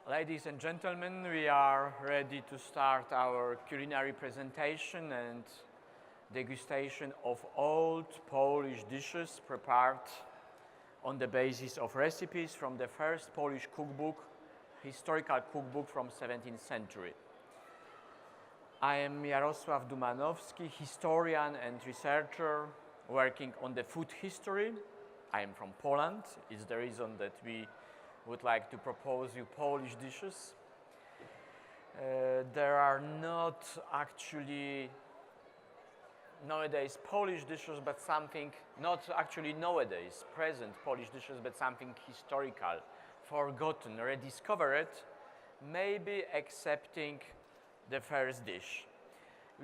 Ladies and gentlemen, we are ready to start our culinary presentation and degustation of old Polish dishes prepared on the basis of recipes from the first Polish cookbook, historical cookbook from 17th century. I am Jaroslaw Dumanowski, historian and researcher working on the food history. I am from Poland. It's the reason that we would like to propose you Polish dishes. There are not actually nowadays Polish dishes, but something, not actually nowadays present Polish dishes, but something historical, forgotten, rediscovered, maybe excepting the first dish.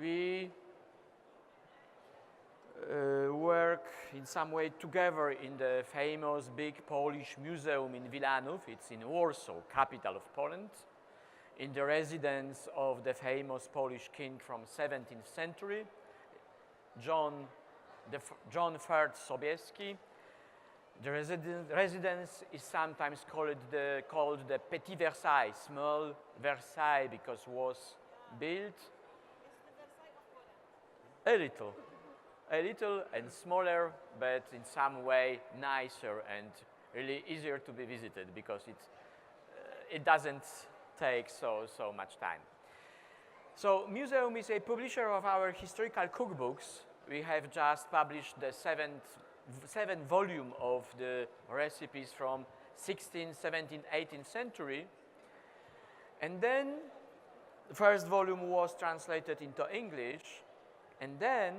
We work in some way together in the famous big Polish museum in Wilanów. It's in Warsaw, capital of Poland, in the residence of the famous Polish king from 17th century, John III Sobieski. The residence is sometimes called the Petit Versailles, small Versailles, because it was built a little and smaller, but in some way nicer and really easier to be visited because it doesn't take so much time. So museum is a publisher of our historical cookbooks. We have just published the seventh volume of the recipes from 16th, 17th, 18th century. And then the first volume was translated into English, and then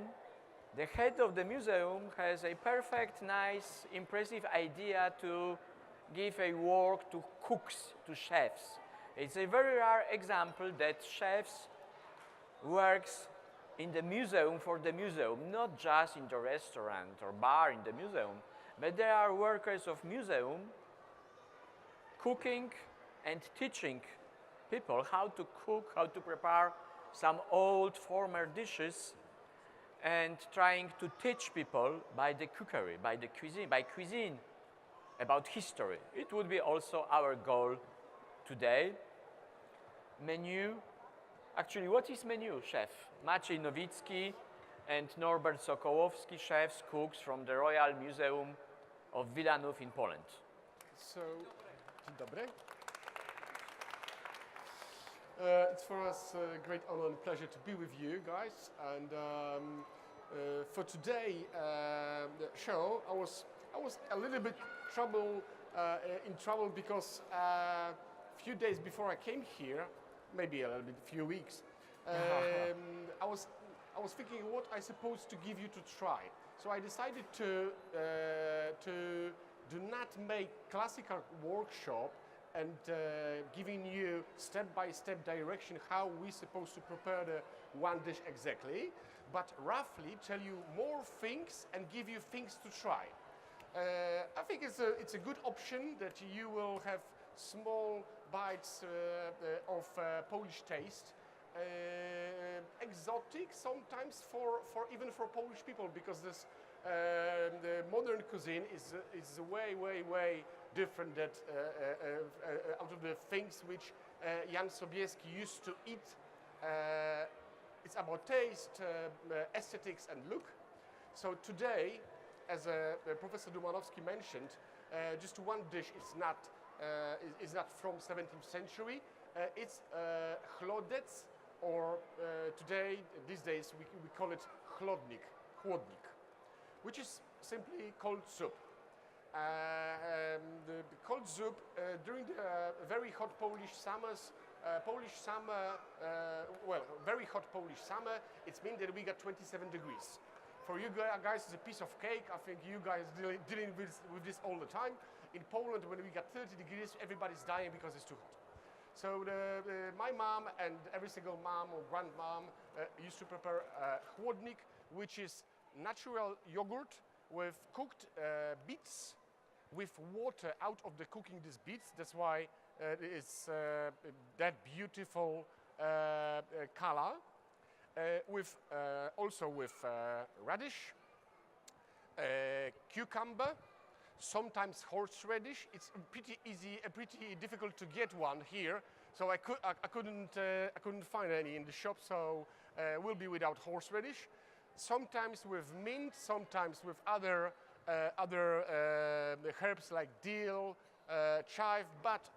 the head of the museum has a perfect, nice, impressive idea to give a work to cooks, to chefs. It's a very rare example that chefs works in the museum for the museum, not just in the restaurant or bar in the museum, but they are workers of museum cooking and teaching people how to cook, how to prepare some old former dishes, and trying to teach people by the cookery, by cuisine, about history. It would be also our goal today. Menu. Actually, what is menu, chef? Maciej Nowicki and Norbert Sokołowski, chefs, cooks from the Royal Museum of Wilanów in Poland. So, dzień dobry. It's for us a great honor and pleasure to be with you guys. And for today show, I was a little bit in trouble because a few days before I came here, maybe a few weeks, I was thinking what I supposed to give you to try. So I decided to do not make classical workshop and giving you step-by-step direction how we're supposed to prepare the one dish exactly, but roughly tell you more things and give you things to try. I think it's a good option that you will have small bites of Polish taste, exotic sometimes even for Polish people, because this the modern cuisine is way different that out of the things which Jan Sobieski used to eat. It's about taste, aesthetics and look. So today, as Professor Dumanowski mentioned, just one dish is not from 17th century. It's chlodec, or these days we call it chłodnik, which is simply cold soup. The cold soup during the very hot Polish summers, very hot Polish summer, it means that we got 27 degrees. For you guys, it's a piece of cake. I think you guys dealing with this all the time. In Poland, when we got 30 degrees, everybody's dying because it's too hot. So my mom and every single mom or grandmom used to prepare chłodnik, which is natural yogurt with cooked beets with water out of the cooking these beets. That's why it's that beautiful color. Also with radish, cucumber, sometimes horseradish. It's pretty easy, pretty difficult to get one here. So I couldn't find any in the shop. So we'll be without horseradish. Sometimes with mint, sometimes with other herbs like dill, chive. But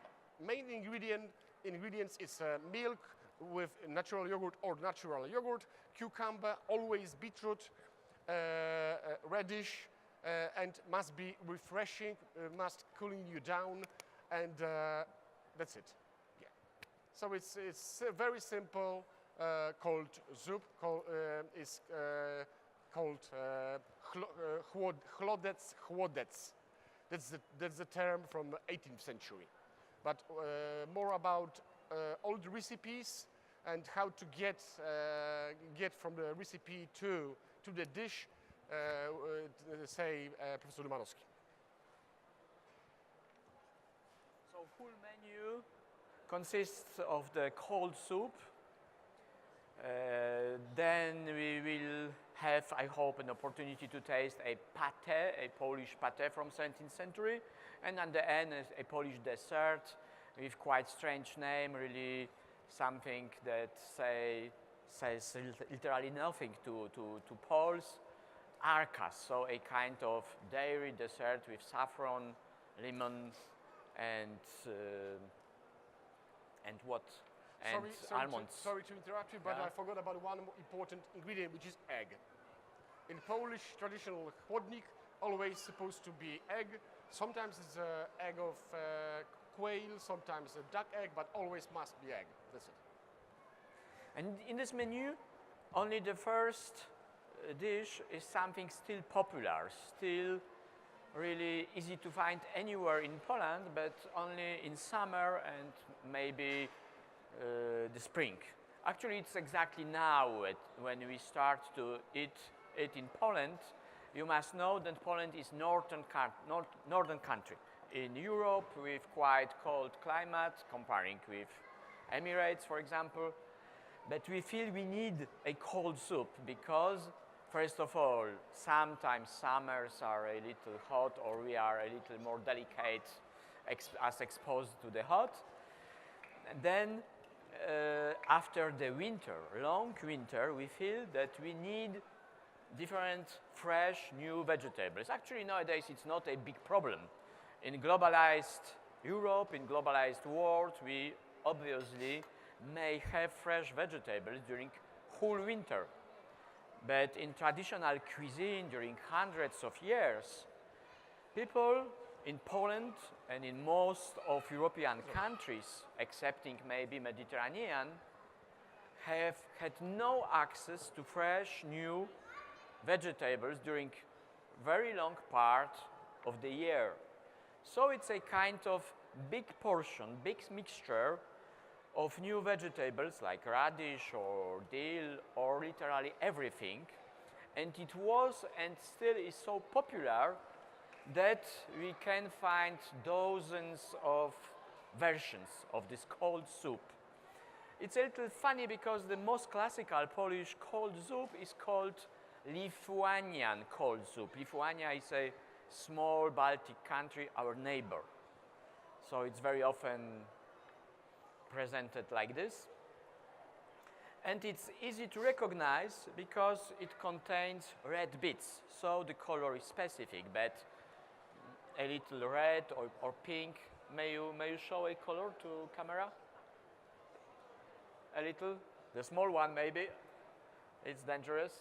main ingredients is milk with natural yogurt or natural yogurt, cucumber, always beetroot, radish, and must be refreshing, must cooling you down, and that's it. Yeah. So it's very simple. Cold soup is called chłodec. That's the term from the 18th century. But more about old recipes and how to get from the recipe to the dish, say Professor Dumanowski. So full menu consists of the cold soup. Then we will have, I hope, an opportunity to taste a pate, a Polish pate from 17th century, and at the end a Polish dessert with quite strange name, really something that says literally nothing to Poles. Arkas, so a kind of dairy dessert with saffron, lemon, and what? And almonds. Sorry to interrupt you, but Yeah. I forgot about one important ingredient, which is egg. In Polish traditional chłodnik, always supposed to be egg. Sometimes it's an egg of quail, sometimes a duck egg, but always must be egg. That's it. And in this menu, only the first dish is something still popular, still really easy to find anywhere in Poland, but only in summer and maybe the spring. Actually, it's exactly now when we start to eat it in Poland. You must know that Poland is northern country in Europe with quite cold climate, comparing with Emirates, for example. But we feel we need a cold soup because, first of all, sometimes summers are a little hot or we are a little more delicate as exposed to the hot. And then after the winter, long winter, we feel that we need different fresh new vegetables. Actually, nowadays it's not a big problem. In globalized Europe, in globalized world, we obviously may have fresh vegetables during whole winter. But in traditional cuisine during hundreds of years, people in Poland and in most of European countries, excepting maybe Mediterranean, have had no access to fresh new vegetables during very long part of the year. So it's a kind of big portion, big mixture of new vegetables like radish or dill or literally everything. And it was and still is so popular that we can find dozens of versions of this cold soup. It's a little funny because the most classical Polish cold soup is called Lithuanian cold soup. Lithuania is a small Baltic country, our neighbor. So it's very often presented like this. And it's easy to recognize because it contains red bits. So the color is specific, but a little red or pink. May you show a color to camera? A little? The small one maybe. It's dangerous.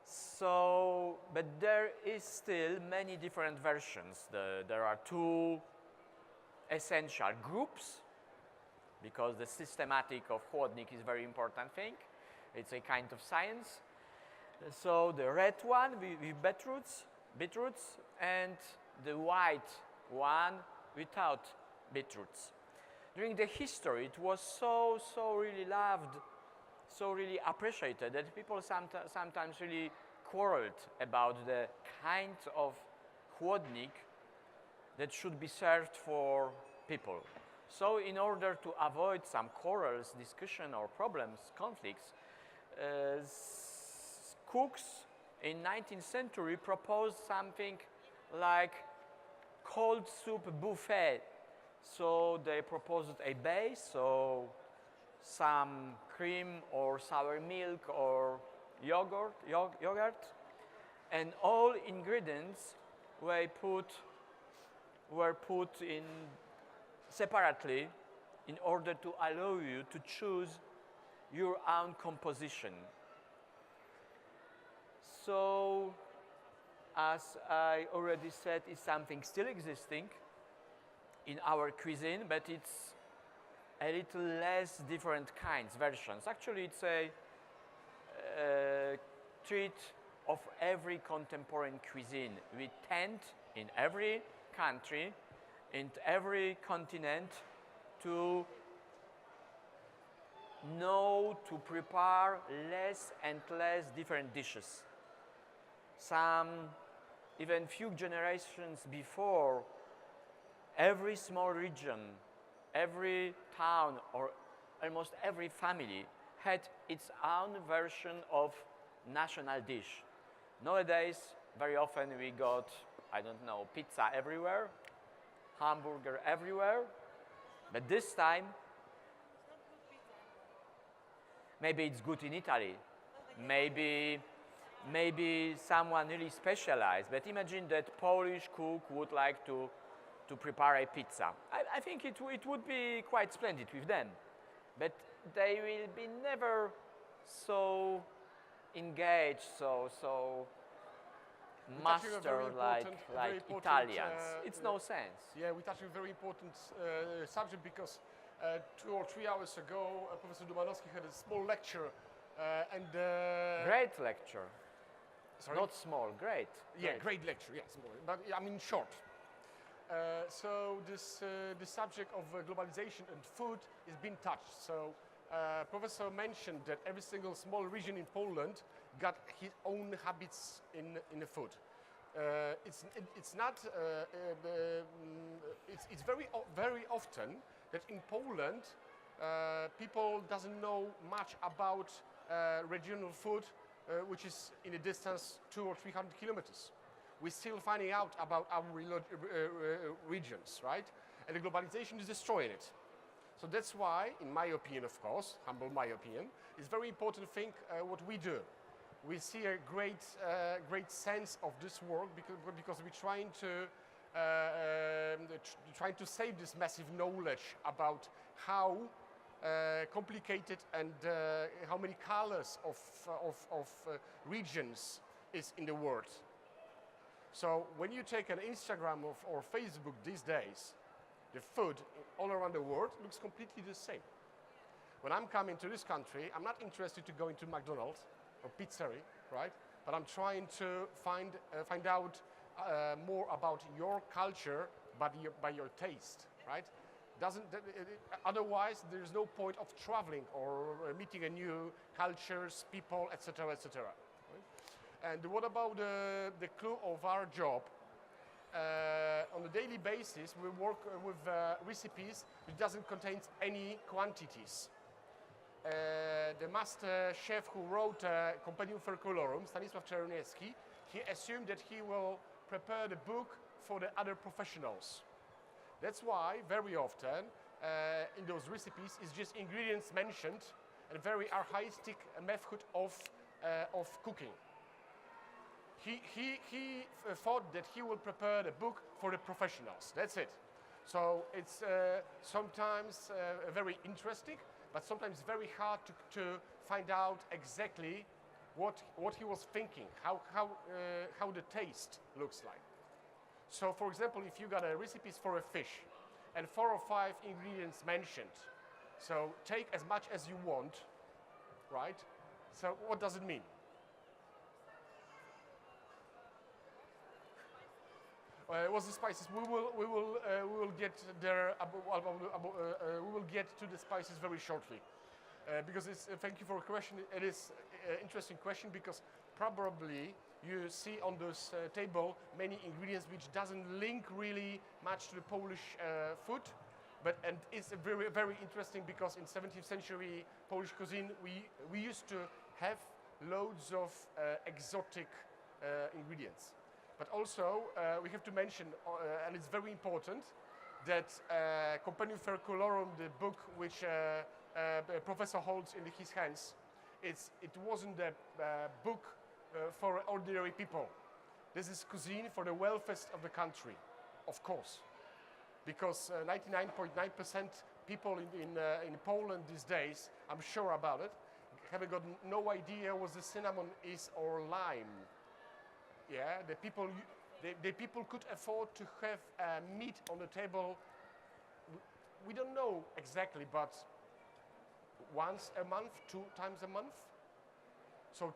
So, but there is still many different versions. There are two essential groups because the systematic of chłodnik is a very important thing. It's a kind of science. So the red one with beetroots, and the white one without beetroots. During the history, it was so really loved, so really appreciated that people sometimes really quarreled about the kind of chłodnik that should be served for people. So in order to avoid some quarrels, discussion or problems, conflicts, cooks in 19th century proposed something like cold soup buffet. So they proposed a base, so some cream or sour milk or yogurt, and all ingredients were put in separately in order to allow you to choose your own composition. So, as I already said, it's something still existing in our cuisine, but it's a little less different kinds, versions. Actually, it's a treat of every contemporary cuisine. We tend, in every country, in every continent, to know to prepare less and less different dishes. Some, even few generations before, every small region, every town, or almost every family had its own version of national dish. Nowadays, very often we got, I don't know, pizza everywhere, hamburger everywhere, but this time, maybe it's good in Italy, maybe someone really specialized, but imagine that Polish cook would like to prepare a pizza. I think it would be quite splendid with them, but they will be never so engaged, so master like Italians. It's no sense. Yeah, we touched on a very important subject because 2 or 3 hours ago, Professor Dumanowski had a small lecture Great lecture. Sorry? Not small, great. Yeah, great lecture, yes, but I mean short. So this subject of globalization and food is being touched. So Professor mentioned that every single small region in Poland got his own habits in the food. It's not. It's very often that in Poland people doesn't know much about regional food, which is in a distance 200 or 300 kilometers. We're still finding out about our regions, right? And the globalization is destroying it. So that's why, in my opinion, of course, humble my opinion, it's very important to think what we do. We see a great sense of this work because we're trying to save this massive knowledge about how complicated and how many colors of regions is in the world. So when you take an Instagram or Facebook these days, the food all around the world looks completely the same. When I'm coming to this country, I'm not interested to go into McDonald's or pizzeria, right? But I'm trying to find out more about your culture, by your taste, right? Otherwise, there's no point of traveling or meeting a new cultures, people, etc., etc. And what about the clue of our job? On a daily basis, we work with recipes which doesn't contain any quantities. The master chef who wrote Compendium Ferculorum, Stanisław Czerniewski, he assumed that he will prepare the book for the other professionals. That's why very often in those recipes is just ingredients mentioned and very archaistic method of cooking. He thought that he will prepare the book for the professionals. That's it. So it's sometimes very interesting, but sometimes very hard to find out exactly what he was thinking, how the taste looks like. So, for example, if you got a recipes for a fish and 4 or 5 ingredients mentioned, so take as much as you want, right? So what does it mean? What's the spices? We will get there. We will get to the spices very shortly, because it's. Thank you for a question. It is an interesting question because probably you see on this table many ingredients which doesn't link really much to the Polish food, and it's very interesting because in 17th century Polish cuisine we used to have loads of exotic ingredients. But also, we have to mention, and it's very important, that Compendium Ferculorum, the book which the professor holds in his hands, it wasn't a book for ordinary people. This is cuisine for the wealthiest of the country, of course, because 99.9% people in Poland these days, I'm sure about it, have got no idea what the cinnamon is or lime. Yeah, the people could afford to have meat on the table. We don't know exactly, but once a month, 2 times a month. So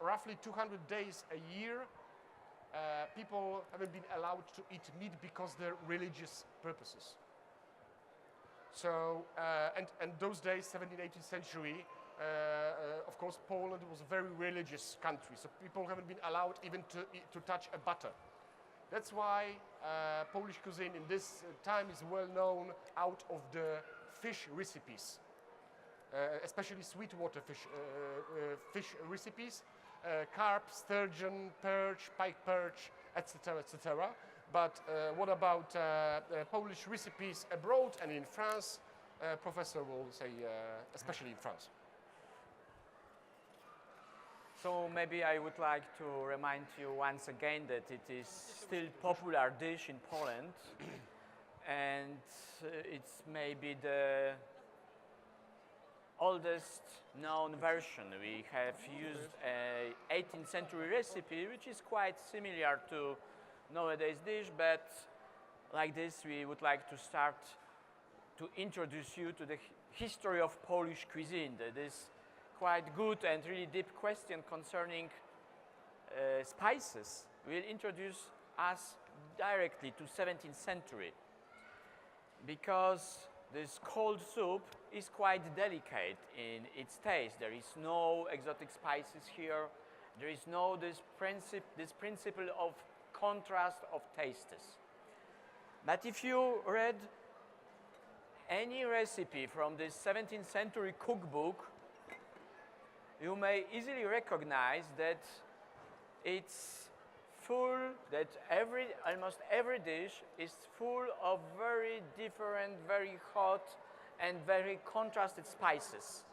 roughly 200 days a year, people haven't been allowed to eat meat because of their religious purposes. So, and those days, 17th, 18th century, of course, Poland was a very religious country, so people haven't been allowed even to touch a butter. That's why Polish cuisine in this time is well known out of the fish recipes, especially sweetwater fish recipes, carp, sturgeon, perch, pike perch, etc., etc. But what about Polish recipes abroad and in France? Professor will say, especially in France. So maybe I would like to remind you once again that it is still popular dish in Poland, and it's maybe the oldest known version. We have used a 18th century recipe, which is quite similar to nowadays dish, but like this we would like to start to introduce you to the history of Polish cuisine. That is quite good and really deep question concerning spices will introduce us directly to 17th century, because this cold soup is quite delicate in its taste. There is no exotic spices here. There is no this principle of contrast of tastes. But if you read any recipe from this 17th century cookbook, you may easily recognize that it's full, that almost every dish is full of very different, very hot and very contrasted spices.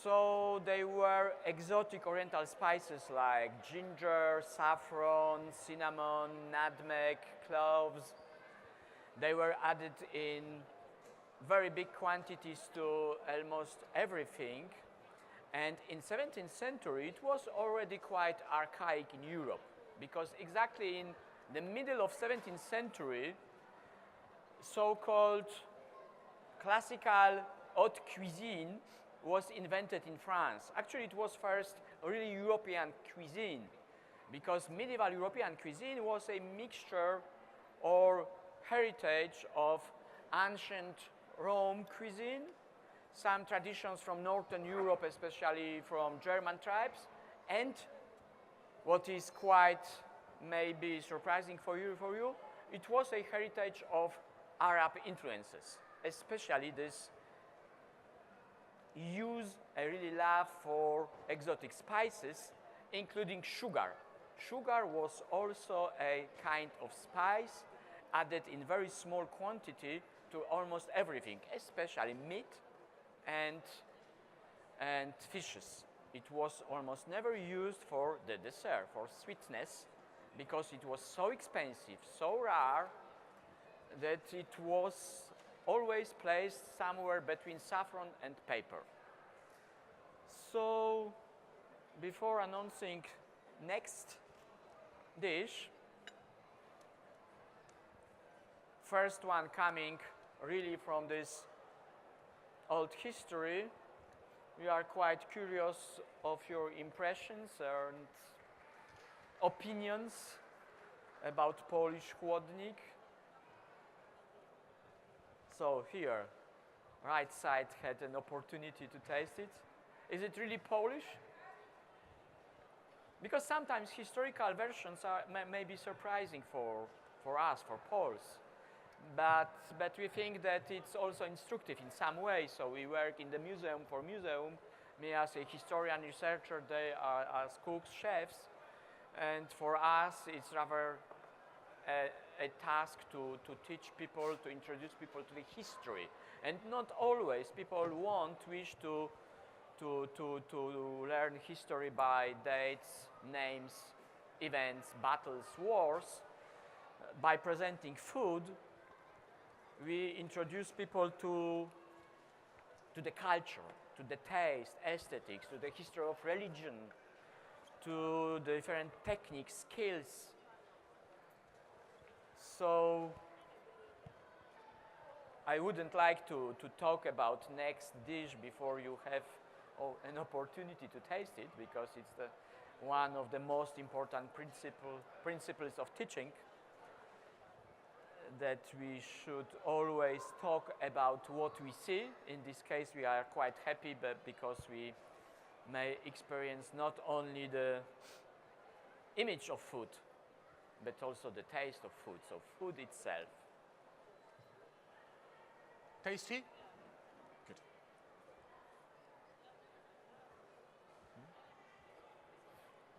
So they were exotic oriental spices like ginger, saffron, cinnamon, nutmeg, cloves. They were added in very big quantities to almost everything. And in 17th century, it was already quite archaic in Europe, because exactly in the middle of 17th century, so-called classical haute cuisine was invented in France. Actually, it was first really European cuisine, because medieval European cuisine was a mixture or heritage of ancient Rome cuisine, some traditions from Northern Europe, especially from German tribes, and what is quite maybe surprising for you, it was a heritage of Arab influences, especially this a really love for exotic spices, including sugar. Sugar was also a kind of spice added in very small quantity to almost everything, especially meat and fishes. It was almost never used for the dessert, for sweetness, because it was so expensive, so rare, that it was always placed somewhere between saffron and pepper. So, before announcing next dish, first one coming really from this old history, we are quite curious of your impressions and opinions about Polish chłodnik. So here, right side had an opportunity to taste it. Is it really Polish? Because sometimes historical versions may be surprising for us, for Poles. But we think that it's also instructive in some way. So we work in the museum for museum, me as a historian researcher, they are as cooks, chefs, and for us it's rather a task to teach people, to introduce people to the history. And not always people wish to learn history by dates, names, events, battles, wars. By presenting food, we introduce people to the culture, to the taste, aesthetics, to the history of religion, to the different techniques, skills. So I wouldn't like to talk about next dish before you have an opportunity to taste it, because it's one of the most important principles of teaching, that we should always talk about what we see. In this case, we are quite happy because we may experience not only the image of food, but also the taste of food, so food itself. Tasty? Good.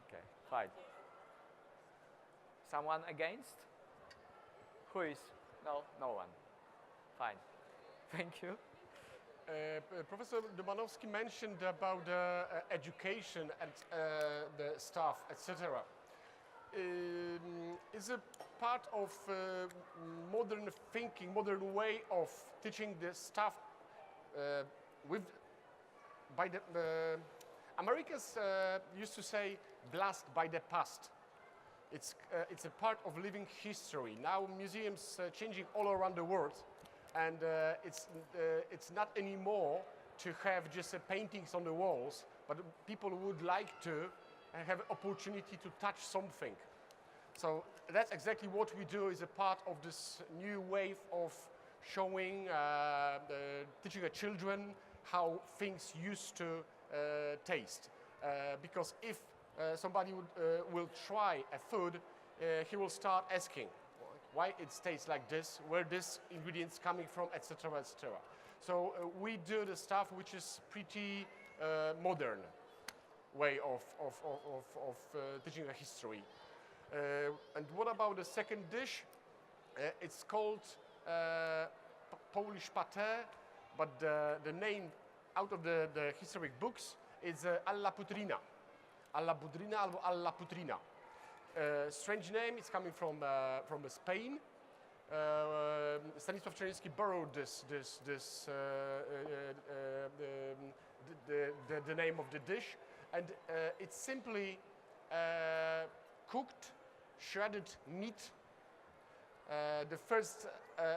Okay, fine. Someone against? Who is? No, no one. Fine. Thank you. Professor Dumanowski mentioned about education and the staff, etc. Is a part of modern thinking, modern way of teaching the staff by the Americans used to say blast by the past. It's a part of living history. Now museums changing all around the world, and it's not anymore to have just paintings on the walls, but people would like to have an opportunity to touch something. So that's exactly what we do, is a part of this new wave of showing, teaching the children how things used to taste. Because if somebody will try a food, he will start asking why it tastes like this, where this ingredients coming from, etc., etc. So we do the stuff which is pretty modern way of teaching a history. And what about the second dish? It's called Polish pate, but the name out of the historic books is alla putrina. Alla budrina albo alla putrina. Strange name, it's coming from Spain. Stanisław Czernyski borrowed the name of the dish, and it's simply cooked, shredded meat. The first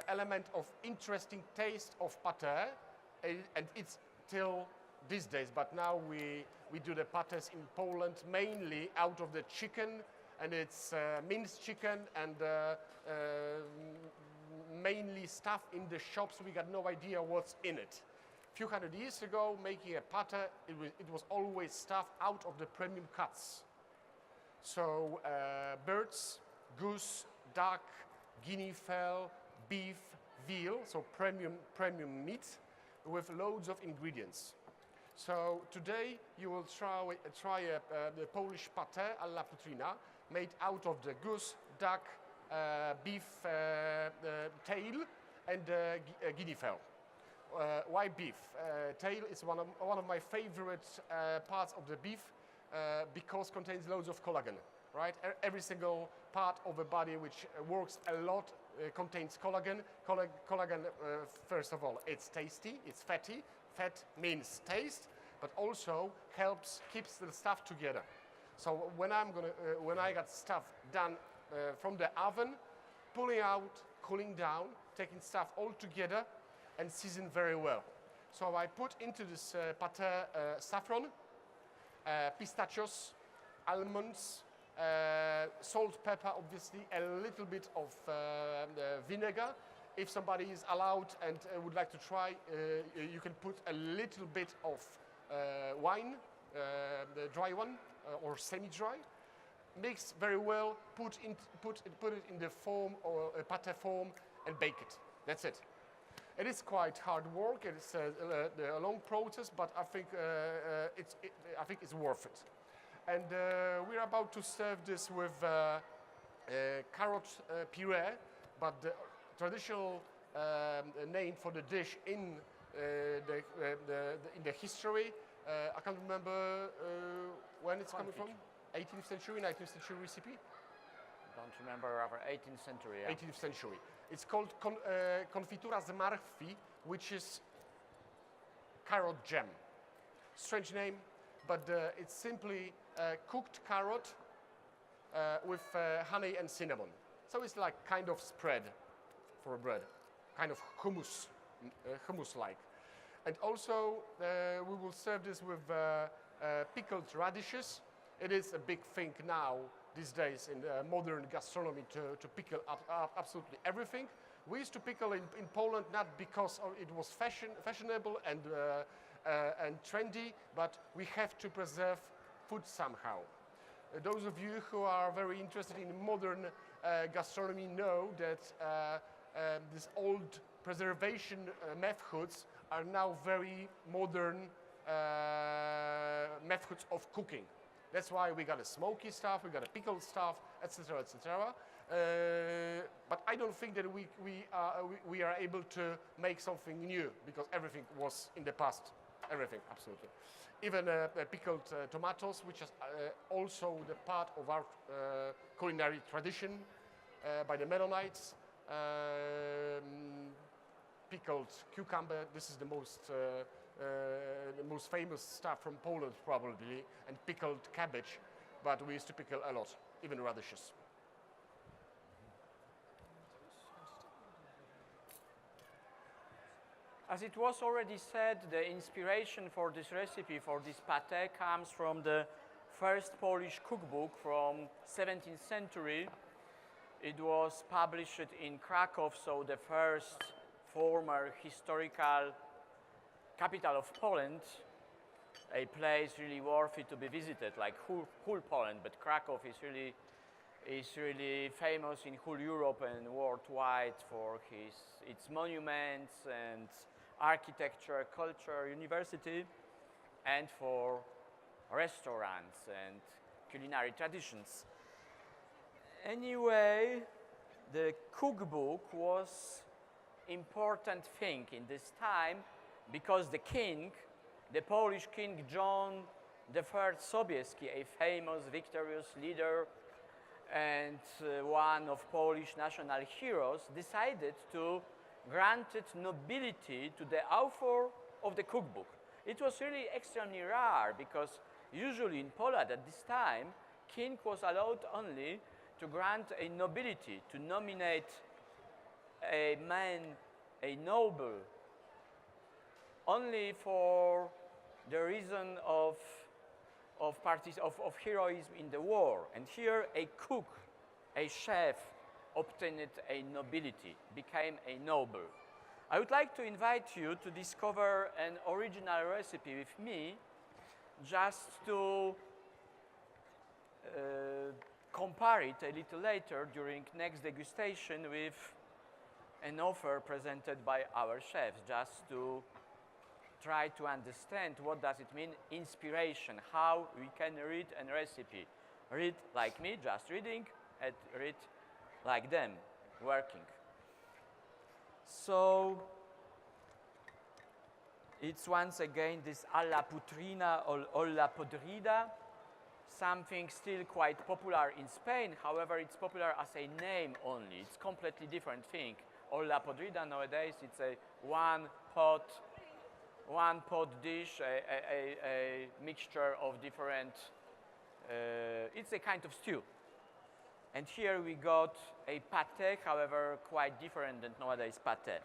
element of interesting taste of pate, and it's till these days, but now we do the pates in Poland mainly out of the chicken, and it's minced chicken and mainly stuff in the shops. We got no idea what's in it. A few hundred years ago, making a pate, it was always stuff out of the premium cuts. So birds, goose, duck, guinea fowl, beef, veal, so premium meat with loads of ingredients. So today you will try the Polish pate alla putrina, made out of the goose, duck, beef tail, and guinea fowl. Why beef? Tail is one of my favorite parts of the beef because contains loads of collagen. Right? Every single part of the body which works a lot contains collagen. Collagen, first of all, it's tasty, it's fatty. Fat means taste, but also keeps the stuff together. So when I got stuff done from the oven, pulling out, cooling down, taking stuff all together, and season very well. So I put into this pate saffron, pistachios, almonds, salt, pepper, obviously, a little bit of vinegar. If somebody is allowed and would like to try, you can put a little bit of wine, the dry one or semi-dry. Mix very well, put it in the form or a pate form, and bake it. That's it. It is quite hard work. It is a long process, but I think I think it's worth it. And we're about to serve this with carrot puree, but the traditional name for the dish in the history, I can't remember when it's coming from. 18th century, 19th century recipe. Don't remember our 18th century. Yeah. 18th century. It's called confitura z marchwi, which is carrot jam. Strange name, but it's simply cooked carrot with honey and cinnamon. So it's like kind of spread for bread, kind of hummus, hummus-like. And also we will serve this with pickled radishes. It is a big thing now these days in modern gastronomy to pickle up absolutely everything. We used to pickle in Poland not because it was fashionable and trendy, but we have to preserve food somehow. Those of you who are very interested in modern gastronomy know that these old preservation methods are now very modern methods of cooking. That's why we got a smoky stuff, we got a pickled stuff, etc., etc. But I don't think that we are able to make something new because everything was in the past. Everything, absolutely. Even pickled tomatoes, which is also the part of our culinary tradition by the Mennonites. Pickled cucumber, this is the most famous stuff from Poland probably, and pickled cabbage, but we used to pickle a lot, even radishes. As it was already said, the inspiration for this recipe, for this pâté, comes from the first Polish cookbook from 17th century. It was published in Krakow, so the first former historical capital of Poland, a place really worthy to be visited, like whole Poland, but Krakow is really famous in whole Europe and worldwide for its monuments and architecture, culture, university, and for restaurants and culinary traditions. Anyway, the cookbook was important thing in this time because the king, the Polish king John I Sobieski, a famous victorious leader and one of Polish national heroes, decided to grant nobility to the author of the cookbook. It was really extremely rare because usually in Poland at this time, king was allowed only to grant a nobility, to nominate a man, a noble, only for the reason of heroism in the war. And here a cook, a chef, obtained a nobility, became a noble. I would like to invite you to discover an original recipe with me, just to compare it a little later during next degustation with an offer presented by our chefs, just to try to understand what does it mean, inspiration, how we can read a recipe. Read like me, just reading, and read like them, working. So it's once again this alla putrina or olla podrida, something still quite popular in Spain. However, it's popular as a name only. It's completely different thing. Olla podrida nowadays, it's a one pot dish, a mixture of different, it's a kind of stew. And here we got a pâté, however, quite different than nowadays pâté.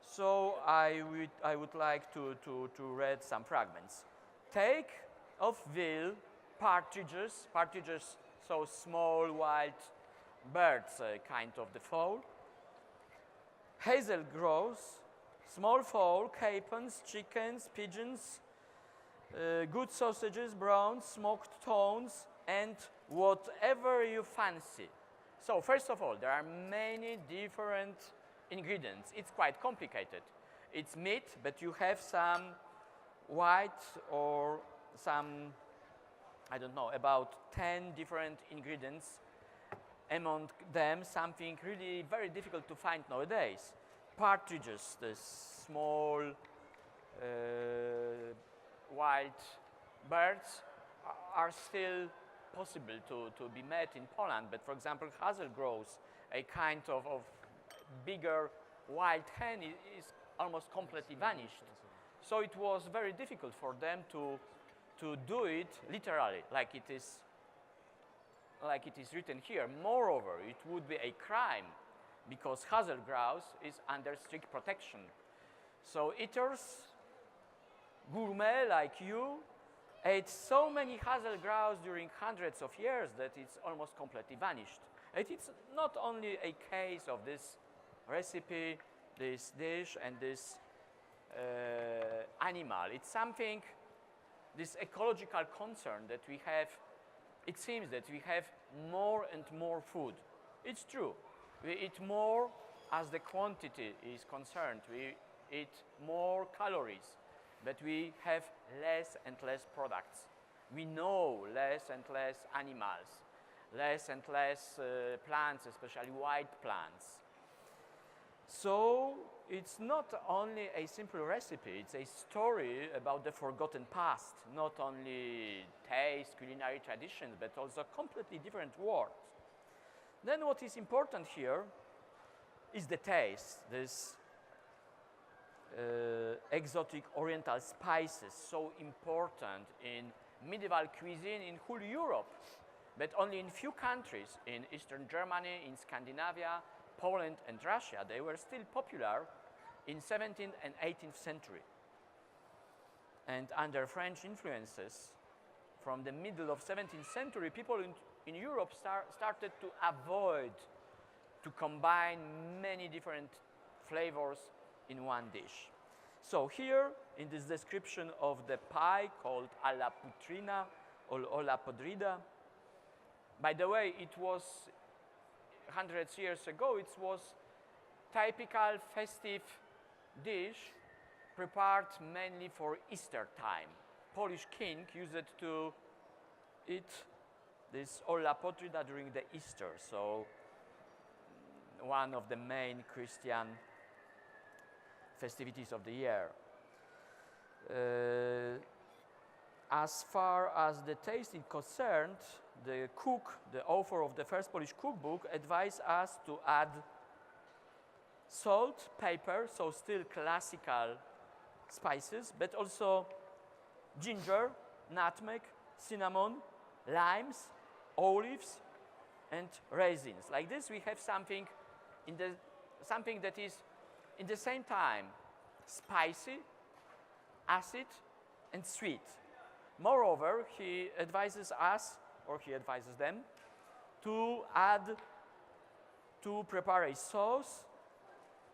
So I would like to read some fragments. Take of veal, partridges, so small wild birds, kind of the fowl. Hazel grouse, small fowl, capons, chickens, pigeons, good sausages, browns, smoked tones, and whatever you fancy. So first of all, there are many different ingredients. It's quite complicated. It's meat, but you have some white or some, I don't know, about 10 different ingredients. Among them, something really very difficult to find nowadays. Partridges, the small wild birds, are still possible to be met in Poland. But for example, hazel grouse, a kind of bigger wild hen, is almost completely vanished. So it was very difficult for them to do it literally, like it is written here. Moreover, it would be a crime because hazel grouse is under strict protection. So eaters, gourmet like you, ate so many hazel grouse during hundreds of years that it's almost completely vanished. And it's not only a case of this recipe, this dish, and this animal. It's something, this ecological concern that we have. It seems that we have more and more food. It's true. We eat more as the quantity is concerned. We eat more calories, but we have less and less products. We know less and less animals, less and less plants, especially wild plants. So it's not only a simple recipe, it's a story about the forgotten past, not only taste, culinary traditions, but also completely different worlds. Then what is important here is the taste, this exotic oriental spices, so important in medieval cuisine in whole Europe, but only in few countries, in Eastern Germany, in Scandinavia, Poland and Russia. They were still popular in 17th and 18th century. And under French influences, from the middle of 17th century, people in Europe started to avoid to combine many different flavors in one dish. So here, in this description of the pie called alla putrina or alla podrida, by the way, it was hundreds of years ago, it was typical festive dish prepared mainly for Easter time. Polish king used it to eat this alla podrida during the Easter, so one of the main Christian festivities of the year. As far as the taste is concerned, the cook, the author of the first Polish cookbook, advised us to add salt, pepper, so still classical spices, but also ginger, nutmeg, cinnamon, limes, olives, and raisins. Like this, we have something that is in the same time spicy, acid, and sweet. Moreover, he advises us, or he advises them, to prepare a sauce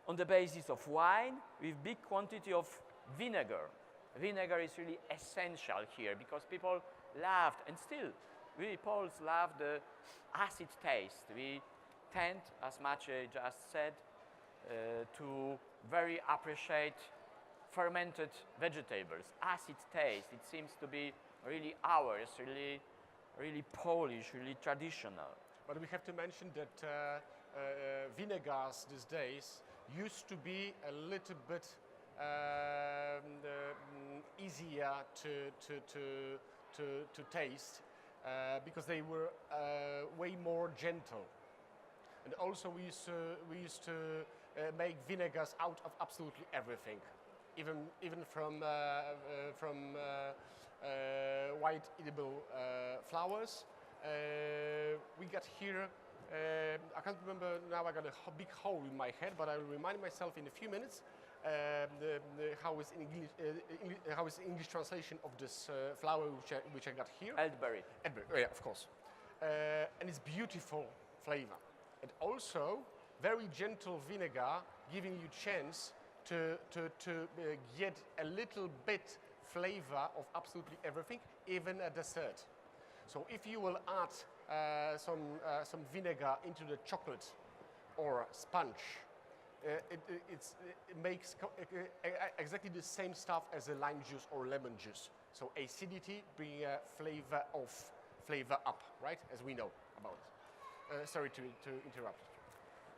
on the basis of wine with big quantity of vinegar. Vinegar is really essential here because people loved, and still, we Poles love the acid taste. We tend, as Maciej just said, to very appreciate fermented vegetables. Acid taste, it seems to be really ours, really Polish, really traditional. But we have to mention that vinegars these days used to be a little bit easier to taste because they were way more gentle. And also we used to make vinegars out of absolutely everything, even from white edible flowers. We got here, I can't remember now, I got a big hole in my head, but I will remind myself in a few minutes how is English translation of this flower which I got here. Elderberry. Yeah, of course. And it's beautiful flavor. And also very gentle vinegar, giving you chance to get a little bit flavor of absolutely everything, even a dessert. So if you will add some vinegar into the chocolate or sponge, it makes exactly the same stuff as a lime juice or lemon juice. So acidity bringing a flavor up, right? As we know about it. Sorry to interrupt.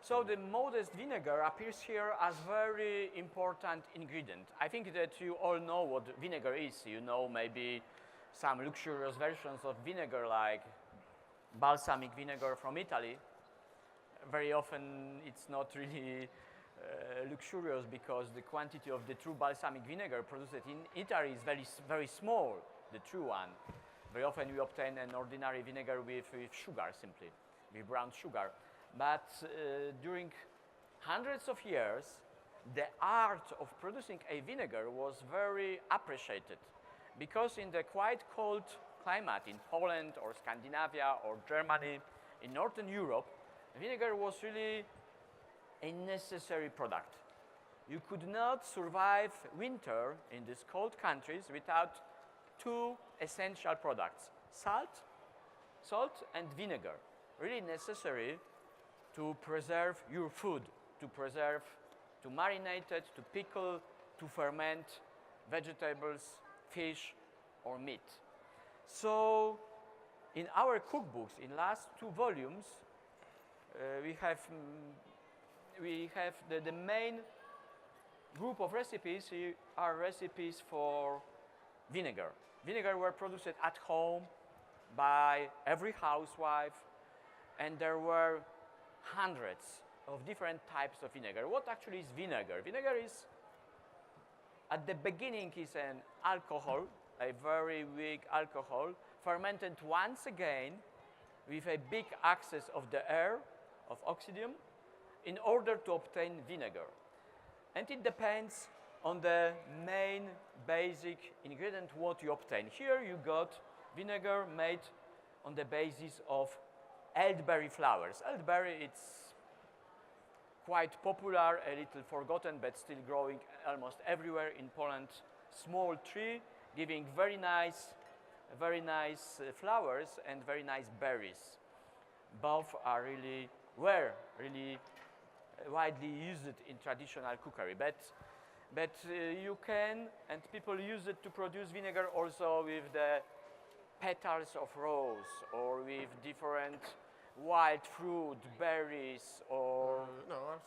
So the modest vinegar appears here as very important ingredient. I think that you all know what vinegar is. You know maybe some luxurious versions of vinegar like balsamic vinegar from Italy. Very often it's not really luxurious because the quantity of the true balsamic vinegar produced in Italy is very small, the true one. Very often we obtain an ordinary vinegar with sugar simply, with brown sugar. But during hundreds of years, the art of producing a vinegar was very appreciated because in the quite cold climate in Poland or Scandinavia or Germany, in Northern Europe, vinegar was really a necessary product. You could not survive winter in these cold countries without two essential products, salt and vinegar, really necessary to preserve your food, to marinate it, to pickle, to ferment vegetables, fish, or meat. So in our cookbooks, in last 2 volumes, we have the main group of recipes are recipes for vinegar. Vinegar were produced at home by every housewife, and there were hundreds of different types of vinegar. What actually is vinegar? Vinegar is, at the beginning, is an alcohol, a very weak alcohol, fermented once again with a big excess of the air, of oxygen, in order to obtain vinegar. And it depends on the main basic ingredient what you obtain. Here you got vinegar made on the basis of elderberry flowers. Elderberry, it's quite popular, a little forgotten, but still growing almost everywhere in Poland. Small tree, giving very nice flowers and very nice berries. Both are were really widely used in traditional cookery, but you can, and people use it to produce vinegar also with the petals of rose or with different wild fruit, berries, or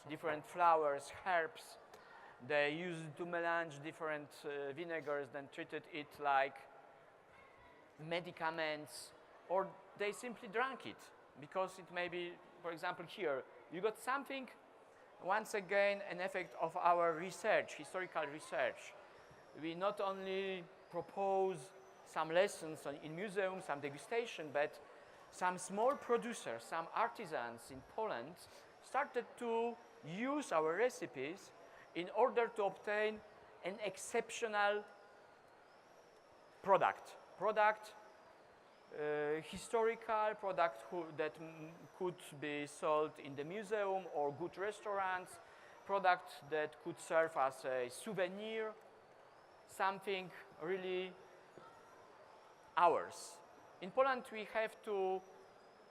different flowers, herbs. They used to melange different vinegars, then treated it like medicaments, or they simply drank it because it may be, for example, here you got something. Once again, an effect of our research, historical research. We not only propose some lessons in museums, some degustation, but some small producers, some artisans in Poland started to use our recipes in order to obtain an exceptional product. Historical product that could be sold in the museum or good restaurants, product that could serve as a souvenir, something really ours. In Poland, we have to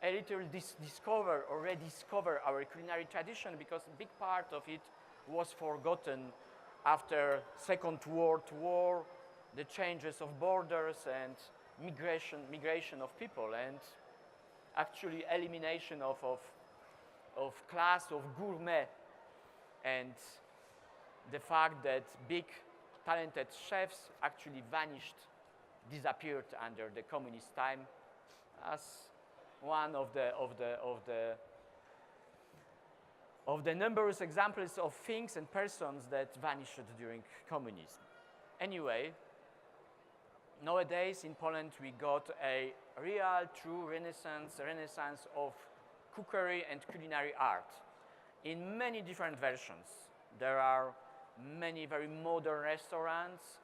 a little discover or rediscover our culinary tradition because a big part of it was forgotten after Second World War, the changes of borders and migration of people, and actually elimination of class of gourmet, and the fact that big talented chefs actually vanished, disappeared under the communist time as one of the numerous examples of things and persons that vanished during communism. Anyway, nowadays in Poland we got a real, true renaissance of cookery and culinary art in many different versions. There are many very modern restaurants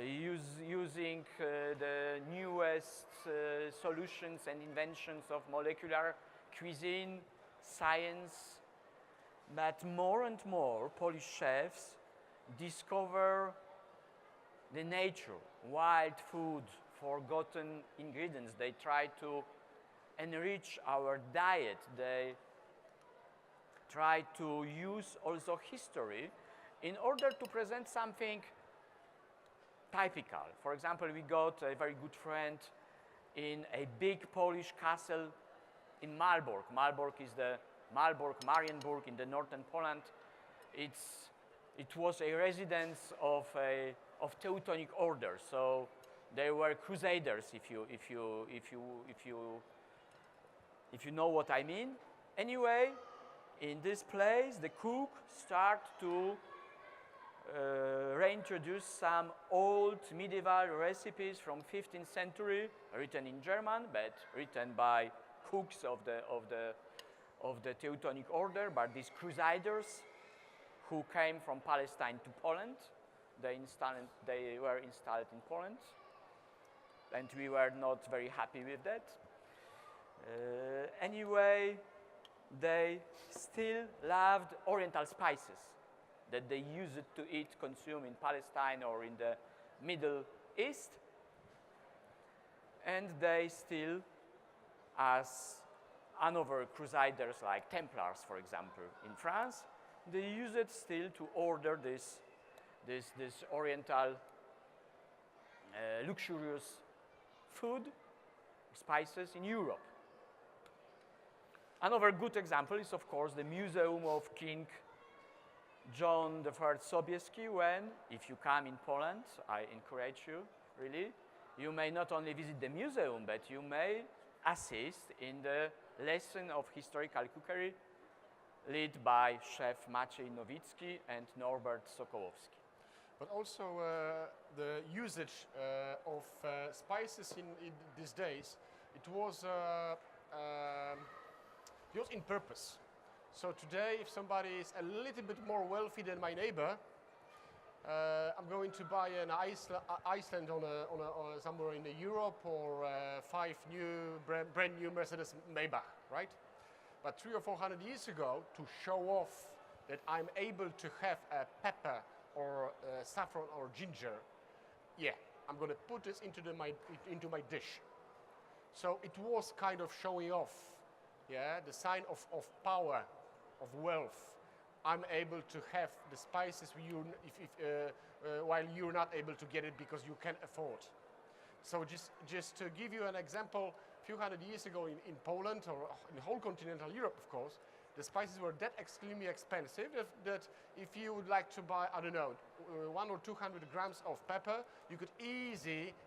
using the newest solutions and inventions of molecular cuisine, science, but more and more Polish chefs discover the nature, wild food, forgotten ingredients. They try to enrich our diet. They try to use also history in order to present something typical. For example, we got a very good friend in a big Polish castle in Malbork. Malbork is the Marienburg in the northern Poland. It was a residence of Teutonic order, so they were crusaders, if you know what I mean. Anyway, in this place, the cook start to reintroduce some old medieval recipes from 15th century, written in German, but written by cooks of the Teutonic order, but these crusaders who came from Palestine to Poland. They were installed in Poland, and we were not very happy with that. Anyway, they still loved Oriental spices that they used to eat, consume in Palestine or in the Middle East. And they still, as another crusaders like Templars, for example, in France, they use it still to order this Oriental luxurious food, spices in Europe. Another good example is, of course, the Museum of King John I Sobieski, when, if you come in Poland, I encourage you, really, you may not only visit the museum, but you may assist in the lesson of historical cookery led by chef Maciej Nowicki and Norbert Sokołowski. But also the usage of spices in these days, it was in purpose. So today, if somebody is a little bit more wealthy than my neighbor, I'm going to buy an Iceland on somewhere in Europe, or 5 brand new Mercedes Maybach, right? But 300 or 400 years ago, to show off that I'm able to have a pepper or saffron or ginger, yeah, I'm going to put this into my dish. So it was kind of showing off, yeah, the sign of power, of wealth. I'm able to have the spices while you're not able to get it because you can't afford. So just to give you an example, a few hundred years ago in Poland, or in whole continental Europe, of course, the spices were that extremely expensive that if you would like to buy, I don't know, 100 or 200 grams of pepper, you could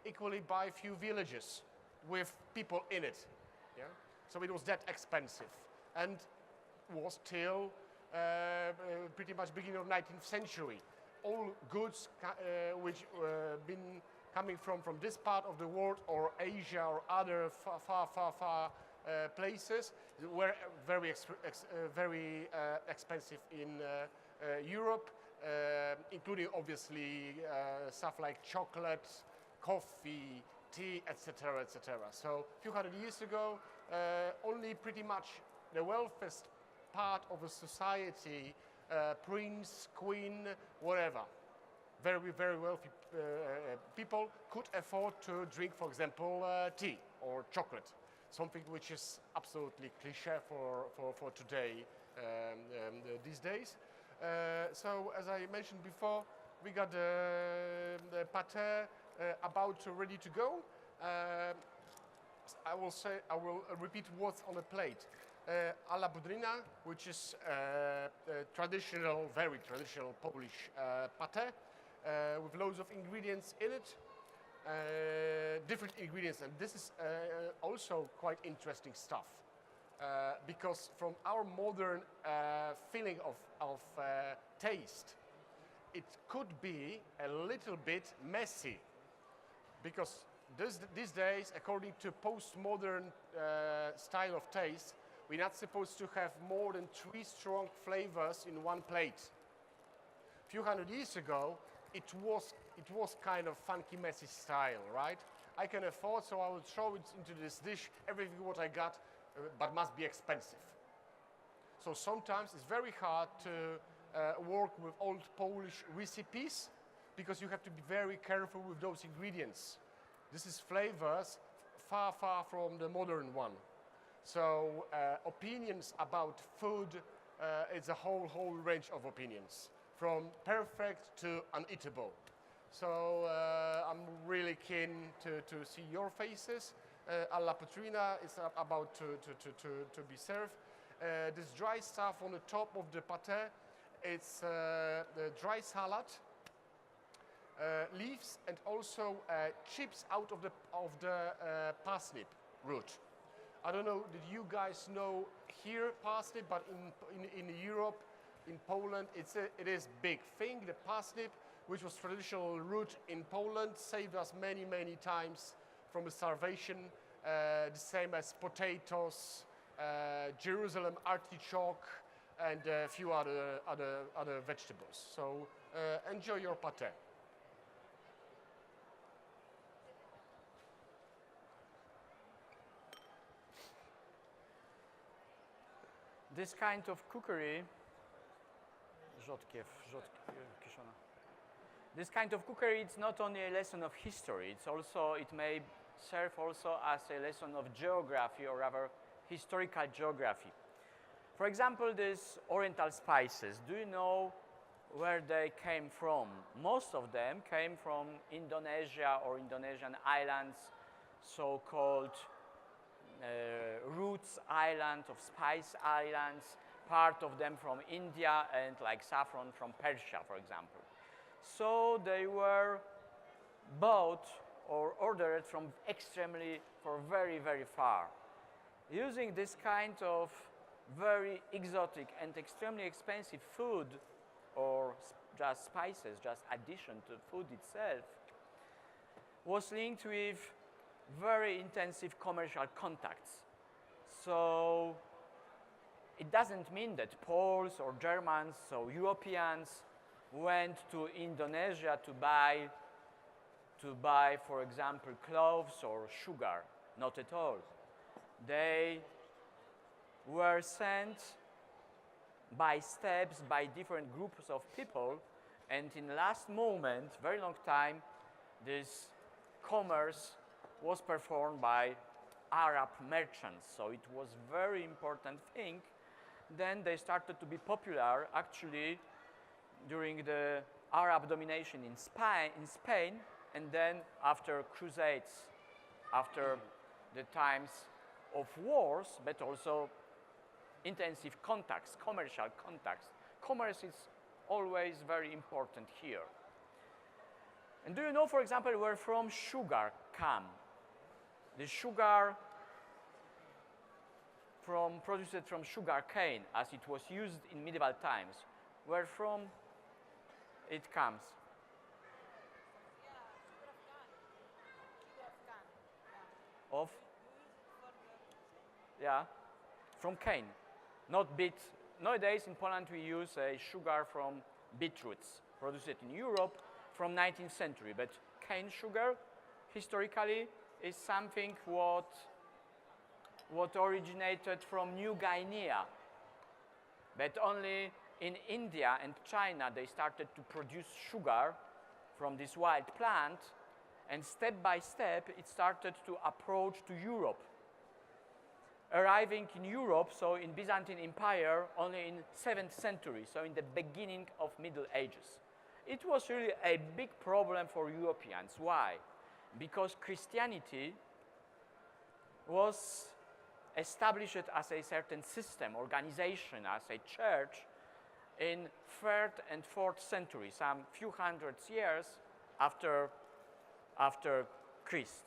equally buy a few villages with people in it. Yeah? So it was that expensive, and was till pretty much beginning of 19th century. All goods which been coming from this part of the world, or Asia, or other far places, were very expensive in Europe, including obviously stuff like chocolate, coffee, tea, etc., etc. So a few hundred years ago, only pretty much the wealthiest part of a society, prince, queen, whatever, very wealthy people could afford to drink, for example, tea or chocolate, something which is absolutely cliché for today, these days. So as I mentioned before, we got the pâté about ready to go. I will repeat what's on the plate. A la budrina, which is very traditional Polish pâté, with loads of ingredients in it, different ingredients, and this is also quite interesting stuff, because from our modern feeling of taste, it could be a little bit messy, because these days, according to postmodern style of taste, we're not supposed to have more than 3 strong flavors in one plate. A few hundred years ago, it was kind of funky, messy style, right? I can afford, so I will throw it into this dish, everything what I got, but must be expensive. So sometimes it's very hard to work with old Polish recipes, because you have to be very careful with those ingredients. This is flavors far from the modern one. So opinions about food it's a whole range of opinions, from perfect to uneatable. So I'm really keen to see your faces. Alla Petrina is about to be served. This dry stuff on the top of the pate, it's the dry salad, leaves, and also chips out of the parsnip root. I don't know, did you guys know here parsnip, but in Europe, in Poland, it is big thing. The parsnip, which was traditional root in Poland, saved us many times from starvation. The same as potatoes, Jerusalem artichoke, and a few other vegetables. So enjoy your pate. This kind of cookery, this kind of cookery, it's not only a lesson of history, it may serve also as a lesson of geography, or rather historical geography. For example, these oriental spices, do you know where they came from? Most of them came from Indonesia or Indonesian islands, so-called roots island of spice islands, part of them from India, and like saffron from Persia, for example. So they were bought or ordered from very far. Using this kind of very exotic and extremely expensive food, or just spices, just addition to food itself, was linked with very intensive commercial contacts. So it doesn't mean that Poles or Germans, so Europeans, went to Indonesia to buy, for example, cloves or sugar. Not at all. They were sent by steps, by different groups of people, and in the last moment, very long time, this commerce was performed by Arab merchants. So it was very important thing. Then they started to be popular actually during the Arab domination in Spain, and then after Crusades, after the times of wars, but also intensive contacts, commercial contacts. Commerce is always very important here. And do you know, for example, where from sugar come? The sugar produced from sugar cane, as it was used in medieval times, where from it comes? Of? Yeah, from cane, not beet. Nowadays in Poland we use sugar from beetroots, produced in Europe from 19th century, but cane sugar historically is something what originated from New Guinea, but only in India and China they started to produce sugar from this wild plant, and step by step it started to approach to Europe. Arriving in Europe, so in Byzantine Empire, only in 7th century, so in the beginning of Middle Ages. It was really a big problem for Europeans. Why? Because Christianity was established as a certain system, organization, as a church in 3rd and 4th century, some few hundred years after Christ.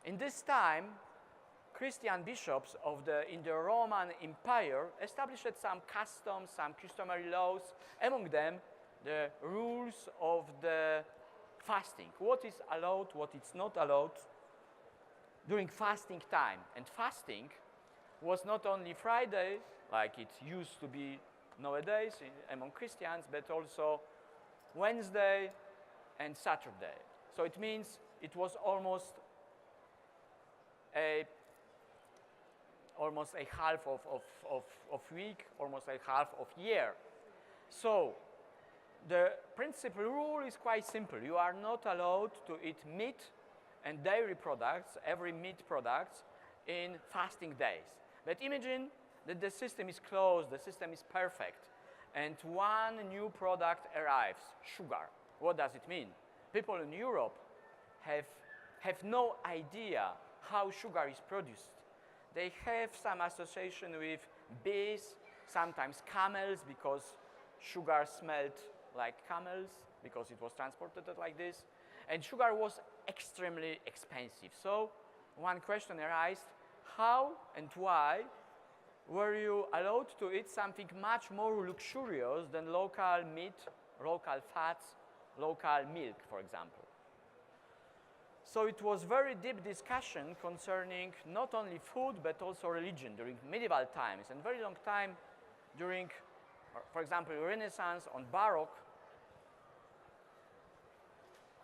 In this time, Christian bishops in the Roman Empire established some customs, some customary laws, among them the rules of the fasting. What is allowed, what is not allowed during fasting time. And fasting was not only Friday, like it used to be nowadays among Christians, but also Wednesday and Saturday. So it means it was almost a half of week, almost a half of year. So the principal rule is quite simple. You are not allowed to eat meat and dairy products, every meat products, in fasting days. But imagine that the system is closed, the system is perfect, and one new product arrives, sugar. What does it mean? People in Europe have no idea how sugar is produced. They have some association with bees, sometimes camels, because sugar smelled like camels, because it was transported like this. And sugar was extremely expensive. So one question arises, how and why were you allowed to eat something much more luxurious than local meat, local fats, local milk, for example? So it was very deep discussion concerning not only food but also religion during medieval times, and very long time during, for example, Renaissance and Baroque.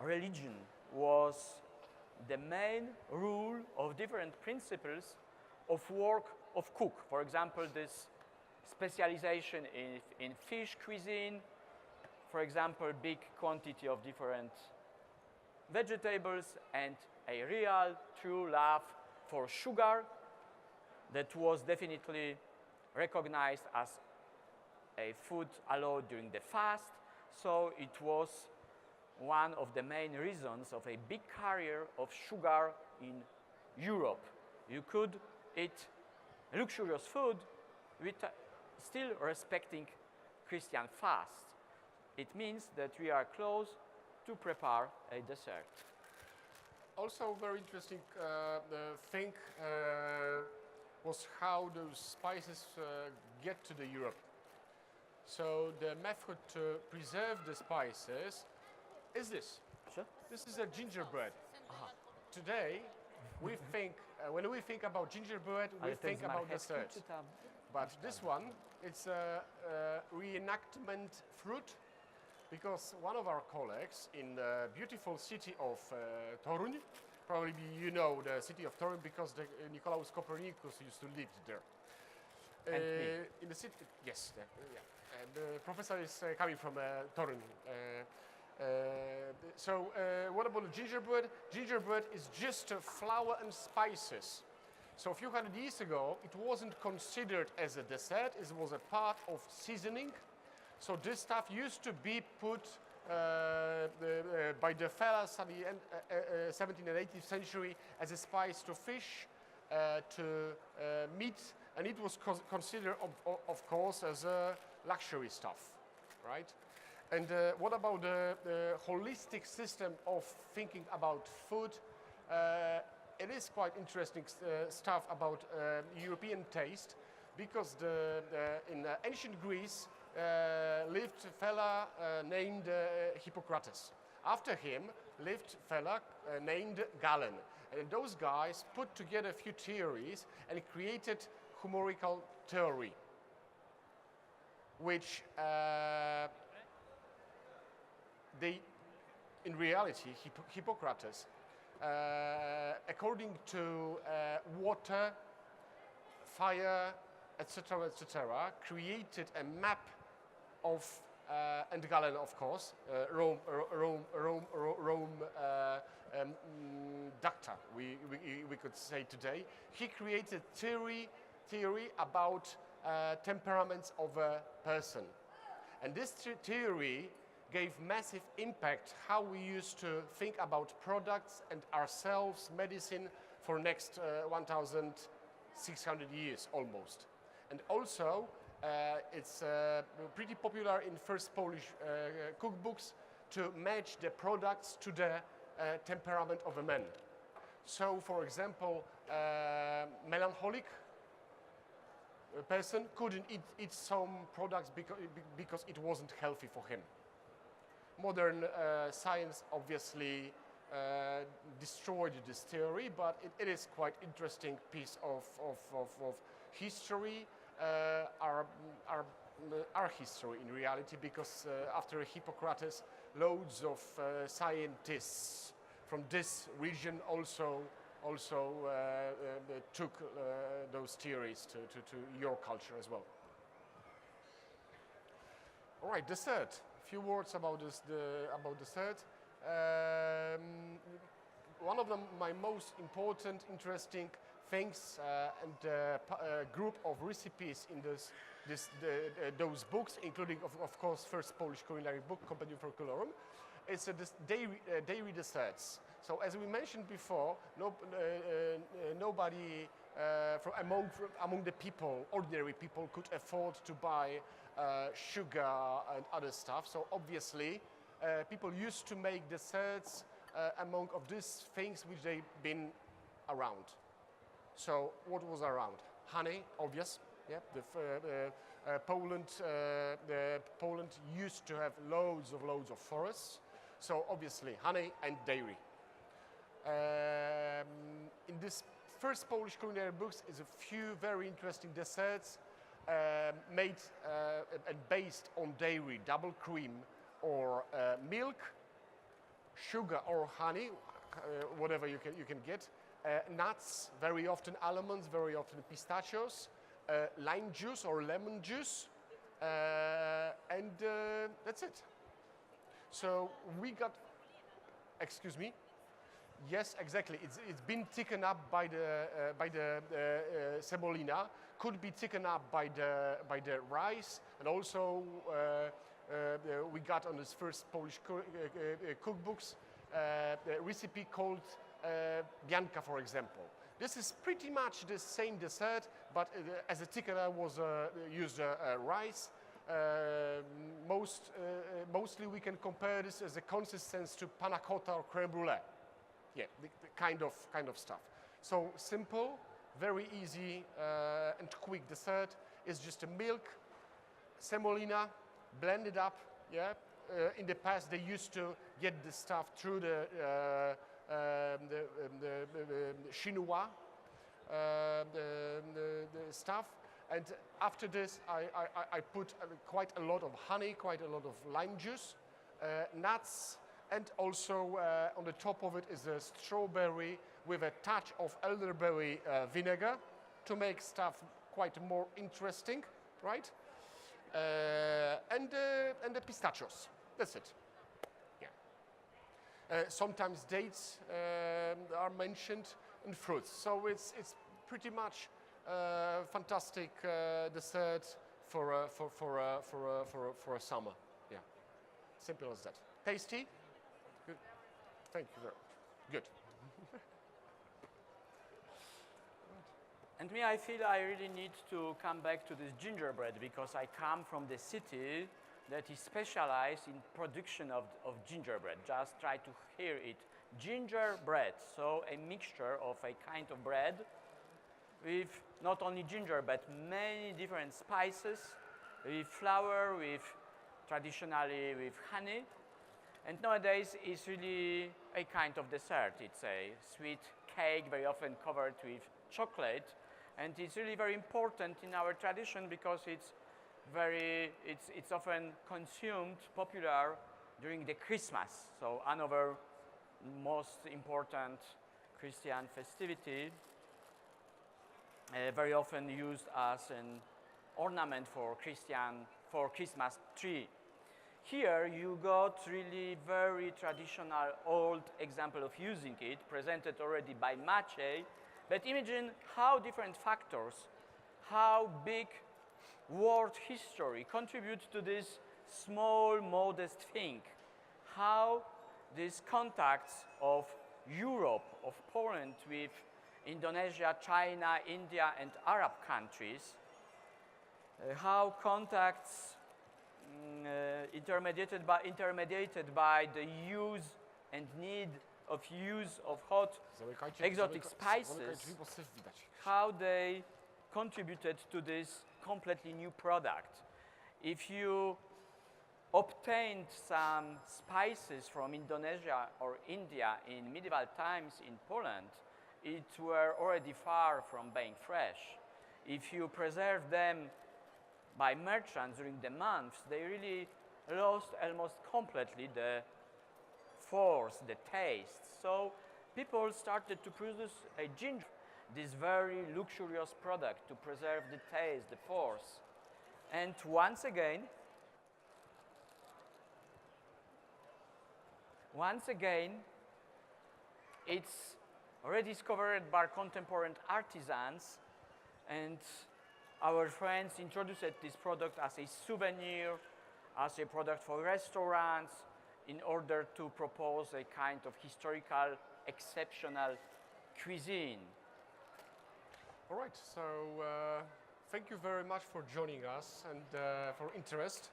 Religion was the main rule of different principles of work of cook. For example, this specialization in fish cuisine, for example, big quantity of different vegetables, and a real true love for sugar that was definitely recognized as a food allowed during the fast. So it was one of the main reasons of a big carrier of sugar in Europe. You could eat luxurious food with still respecting Christian fast. It means that we are close to prepare a dessert. Also very interesting thing was how those spices get to the Europe. So the method to preserve the spices is this. Sure. This is a gingerbread. Today, we think, when we think about gingerbread, we think about dessert. But this one, it's a reenactment fruit, because one of our colleagues in the beautiful city of Toruń, probably you know the city of Toruń because Nicolaus Copernicus used to live there. And me. In the city, yes, yeah. The professor is coming from Toruń. So what about the gingerbread? Gingerbread is just flour and spices. So a few hundred years ago, it wasn't considered as a dessert, it was a part of seasoning. So this stuff used to be put by the fellas at the end, 17th and 18th century as a spice to fish, to meat, and it was considered, of course, as a luxury stuff, right? And what about the holistic system of thinking about food? It is quite interesting stuff about European taste, because in ancient Greece, lived a fella named Hippocrates. After him lived a fella named Galen. And those guys put together a few theories and created humorical theory, which in reality, Hippocrates, according to water, fire, etc., created a map of, and Galen, of course, Rome doctor, we could say today. He created theory about temperaments of a person. And this theory gave massive impact how we used to think about products and ourselves, medicine, for next 1,600 years almost. And also, it's pretty popular in first Polish cookbooks to match the products to the temperament of a man. So, for example, melancholic person couldn't eat some products because it wasn't healthy for him. Modern science obviously destroyed this theory, but it is quite interesting piece of history, our history in reality, because after Hippocrates, loads of scientists from this region also took those theories to your culture as well. All right, dessert. A few words about about dessert. One of my most important, interesting things and group of recipes in those books, including, of course, first Polish culinary book, Compendium Folklorum. It's dairy desserts. So as we mentioned before, nobody among the people, ordinary people, could afford to buy sugar and other stuff. So obviously, people used to make desserts among of these things which they've been around. So what was around? Honey, obvious. Yeah. Poland used to have loads of forests. So obviously, honey and dairy. In this first Polish culinary books is a few very interesting desserts made and based on dairy, double cream or milk, sugar or honey, whatever you can get. Nuts, very often almonds, very often pistachios, lime juice or lemon juice, and that's it. So we got, excuse me. Yes, exactly. It's been taken up by the semolina. Could be taken up by the rice, and also we got on this first Polish cookbooks the recipe called bianka, for example. This is pretty much the same dessert, but as a thickener was used rice. Mostly we can compare this as a consistency to panna cotta or creme brulee. Yeah, the kind of stuff. So simple, very easy and quick dessert. It's just a milk, semolina, blend it up. Yeah. In the past, they used to get the stuff through the chinois, the stuff. And after this, I put quite a lot of honey, quite a lot of lime juice, nuts, and also on the top of it is a strawberry with a touch of elderberry vinegar to make stuff quite more interesting, right? And the pistachios. That's it. Yeah. Sometimes dates are mentioned and fruits. So it's pretty much fantastic dessert for a summer. Yeah. Simple as that. Tasty. Good. Thank you very much. Good. And me, I feel I really need to come back to this gingerbread because I come from the city that is specialized in production of gingerbread. Just try to hear it. Gingerbread, so a mixture of a kind of bread with not only ginger, but many different spices, with flour, with traditionally with honey. And nowadays it's really a kind of dessert. It's a sweet cake, very often covered with chocolate. And it's really very important in our tradition because it's often consumed, popular during the Christmas. So another most important Christian festivity, very often used as an ornament for Christmas tree. Here you got really very traditional old example of using it, presented already by Maciej. But imagine how different factors, how big world history contributes to this small, modest thing. How these contacts of Europe, of Poland with Indonesia, China, India, and Arab countries, how contacts intermediated by the use and need of use of hot exotic spices, how they contributed to this completely new product. If you obtained some spices from Indonesia or India in medieval times in Poland, it were already far from being fresh. If you preserve them by merchants during the months, they really lost almost completely the force, the taste. So people started to produce a ginger, this very luxurious product to preserve the taste, the force. And once again, it's rediscovered by contemporary artisans, and our friends introduced this product as a souvenir, as a product for restaurants, in order to propose a kind of historical, exceptional cuisine. All right, so thank you very much for joining us and for interest.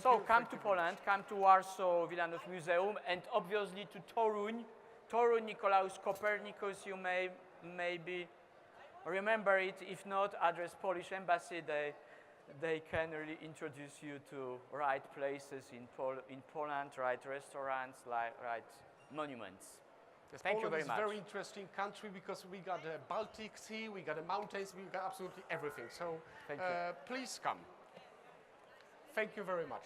So come to Poland, come to Warsaw Wilanów Museum, and obviously to Toruń. Toruń, Nicolaus Copernicus, you may maybe remember it. If not, address Polish embassy. They can really introduce you to right places in Poland, right restaurants, right monuments. Yes, Thank you very much. Poland is much. a very interesting country because we got the Baltic Sea, we got the mountains, we got absolutely everything. So please come. Thank you very much.